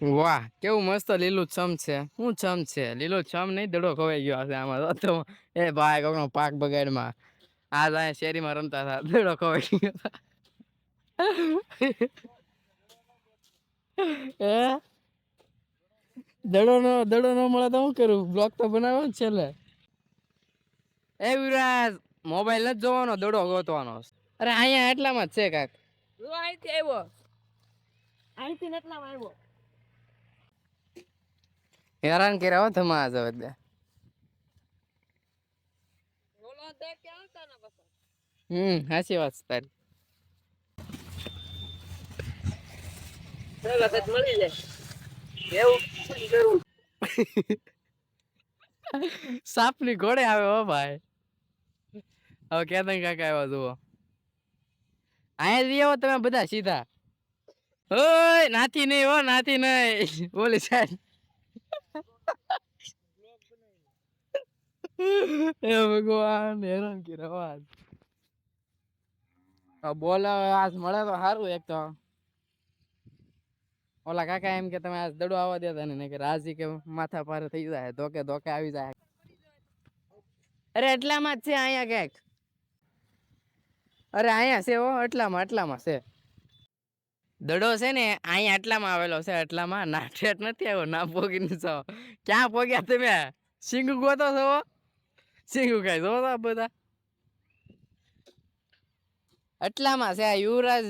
વાહ કેવું મસ્ત લીલું છમ છે. શું છમ છે? લીલો છમ નહીં દડો ખવાઈ ગયો હશે આમાં તો. એ ભાઈ કોકનો પાક બગાડમાં આજ અહીંયા શેરીમાં રમતા હતા દડો ખવાઈ ગયો. એ દડો ન મળે તો શું કરું? બ્લોક તો બનાવો ને છેલ્લે. એ વિરાજ મોબાઈલ નથી જોવાનો, દડો ગોતવાનો. અરે અહીંયા એટલામાં જ છે કાક. અહીંથી આવ્યો, અહીંથી એટલામાં આવ્યો. હેરાન કર્યા હો તમે આજ હવે. સાચી વાત છે તારી. મળી જાય એવું કરું. સાપની ઘોડે આવે હો ભાઈ. હવે કેતન કાકા આવ્યા જુઓ. અહીંયા લઈ આવો તમે બધા સીધા. ઓય નાથી નહીં હો, નાથી નહીં. બોલી સાહેબ એ ભગવાન હેરાન કર્યા આજ. બોલાવે આજ મળે તો સારું. એક તો ઓલા કાકા એમ કે તમે આજ દડો આવવા દેતા ને કે રાજી કે માથા પારે થઈ જાય, ધોકે ધોકે આવી જાય. અરે એટલામાં જ છે અહીંયા ક્યાંક. અરે અહીંયા છે હો, એટલામાં છે દડો છે ને. અહીંયા એટલામાં આવેલો છે, એટલામાં ના ઠેઠ નથી આવ્યો. ના પોગી ન છો. ક્યાં પોગ્યા તમે? સિંગુ ગોતો છો? સિંગુ કઈ જોતા બધા એટલામાં છે. યુવરાજ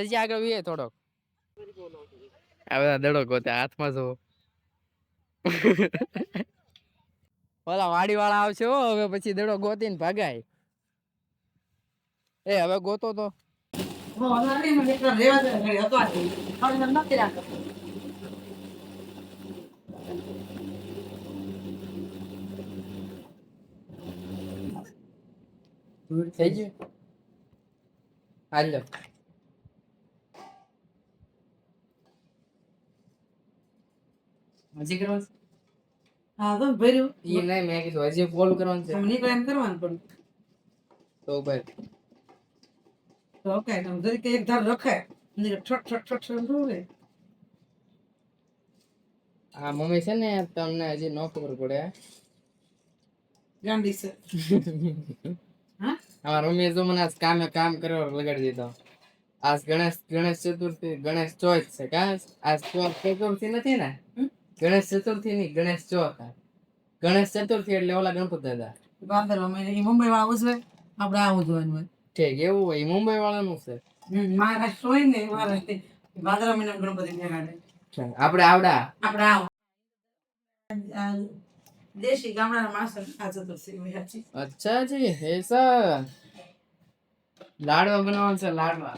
હજી આગળ વીએ થોડોક. આ બધા દડો ગોતે હાથમાં જો. ઓલા વાડી વાળા આવશે હો હવે, પછી દડો ગોતીને ભાગાય. એ હવે ગોતો તો થઈ ગયું. હાલો હજી કરવાનું. હા તો ભર્યું એ નહીં. મેં કીધું હજી ફોલ કરવાનું છે. મને પ્લાન કરવાનું પણ તો ભાઈ તો કાઈ તમે જરી કે એક ધાર રખાય ને ઠટ ઠટ ઠટ ઠટ રોલે. આ મમ્મી છે ને તમને હજી ન ખબર પડે ગાંડી છે. હા અમારા મમ્મી જો મને આજ કામ કરવા લગાડી દીધો. આજ ગણેશ ચતુર્થી, ગણેશ ચોથ છે. આજ ચતુર્થી નથી ને? ગણેશ ચતુર્થી ની ગણેશ ચોથ. ગણેશ ચતુર્થી એટલે ઓલા ગણપતિ દાદા મુંબઈ વાળા ઉજવે, આપડે આ ઉજવાનું હોય. ઠીક એવું હોય. મુંબઈ વાળાનું છે. મહારાષ્ટ્ર હોય ને મહારાષ્ટ્ર ભાદરવા મહિના ગણપતિ બેહાડે. આપણે આવ દેશી ગામડાના માણસો આ ચતુર્થી હોય. અચ્છા જી એસા લાડવા બનાવવાનું છે. લાડવા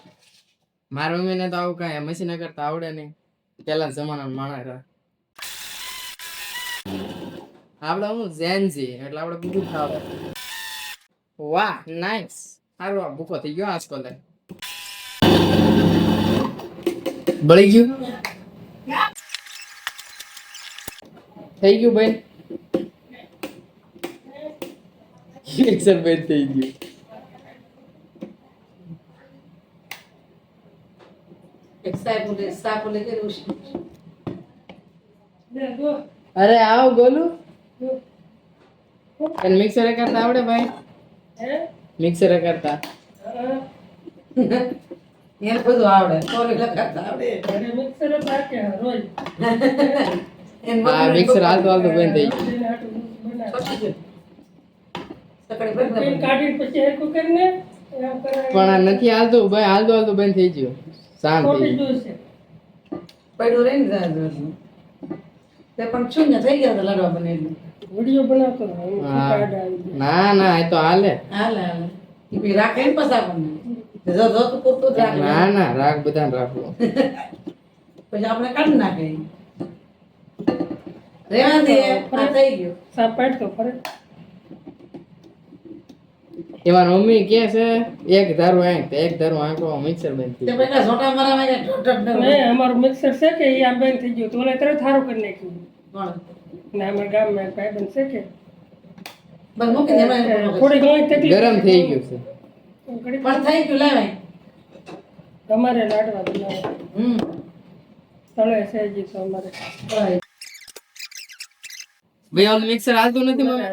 મારા મમ્મીને તો આવું કઈ મશીન કરતા આવડે નહીં. પેલા જમાનામાં માણસ આપડે હું ઝેનજી એટલે આપડે બધું ખાવે. વાહ નાઈસ. સારું આ ભૂખો થઈ ગયો આજકાલ. બળી ગયું થઈ ગયું ભાઈ. મિક્સર બંધ થઈ ગયું. અરે આવ ગોલું મિક્સર કરતા આવડે ભાઈ? મિક્સર કરતા બધું આવડે. મિક્સર હાલતો હાલતો બંધ થઈ ગયું. પણ નથી હાલતું ભાઈ. હાલતો બંધ થઈ ગયું. શાંત થઈ ગયું. પડ્યું રહી ને તે પણ શું ને થઈ ગયા લડવા બને વિડિયો બનાવતો. ના એ તો હાલે રાખે ને પસા ના રાખ બધાને રાખવું. પછી આપણે કાઢી નાખે રેવા દે. થઈ ગયું સાપાટ તો ફરે. એમાં મમ્મી કે છે એક ધારું આંખ એક ધારું આંખો મિક્સર બંધ થઈ ગયું. પેલા છોટા મારા નહીં અમારું મિક્સર છે કે આ બંધ થઈ ગયું. તો ઓલે તરત થારું કરી નાખ્યું. કોણ ના અમારા ગામમાં ભાઈ બંધ છે કે બસ મૂકી દે. થોડી ઘણી તકલીફ ગરમ થઈ ગયું છે પણ થઈ ગયું. લેવાય તમારે લાડવા બનાવો. ભાઈ ઓલું મિક્સર હાલતું નથી મને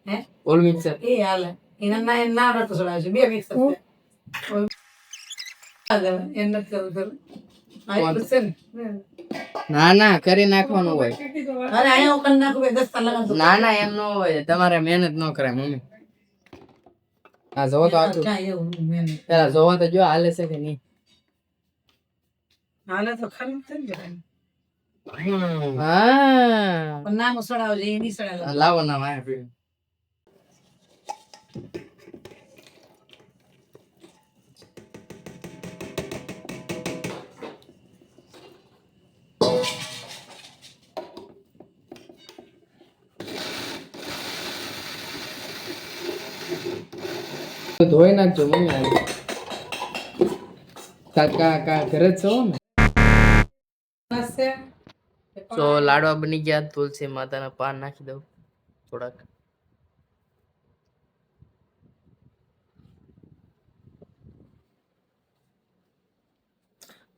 હે ઓલું મિક્સર એ હાલે એના ના રટો સડાવે છે બે મિક્સર છે હાલે એમ નથી કરવું આ એટલું છે ને ના ના કરી નાખવાનું હોય અરે અહીંયા હું કરી નાખું 10 કલાક ના ના એમ ન હોય તમારે મહેનત ન કરાય મમ્મી આ જોવો તો આખું કાંઈ એવું મેં પેલા જોવો તો જો હાલે છે કે નહીં હાલે તો ખરું છે ને હા પણ નાનું સડાવજે એ નહીં સડાવે લાવો ના વાય પીવું ધોઈ નાખજો મમ્મી આજે કાકા ઘરે જ છો ને તો લાડવા બની ગયા તુલસી માતાના પાન નાખી દઉં થોડાક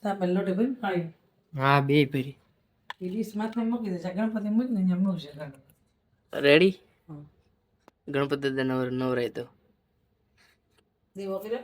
તમે લોટે ભરી પાડી હા બે ભરી એ ડીશ માથે મૂકી દે ગણપતિ મૂકી ને એમ મૂકશે રેડી ગણપતિ દાદા નવરાય તો દીવો કર્યો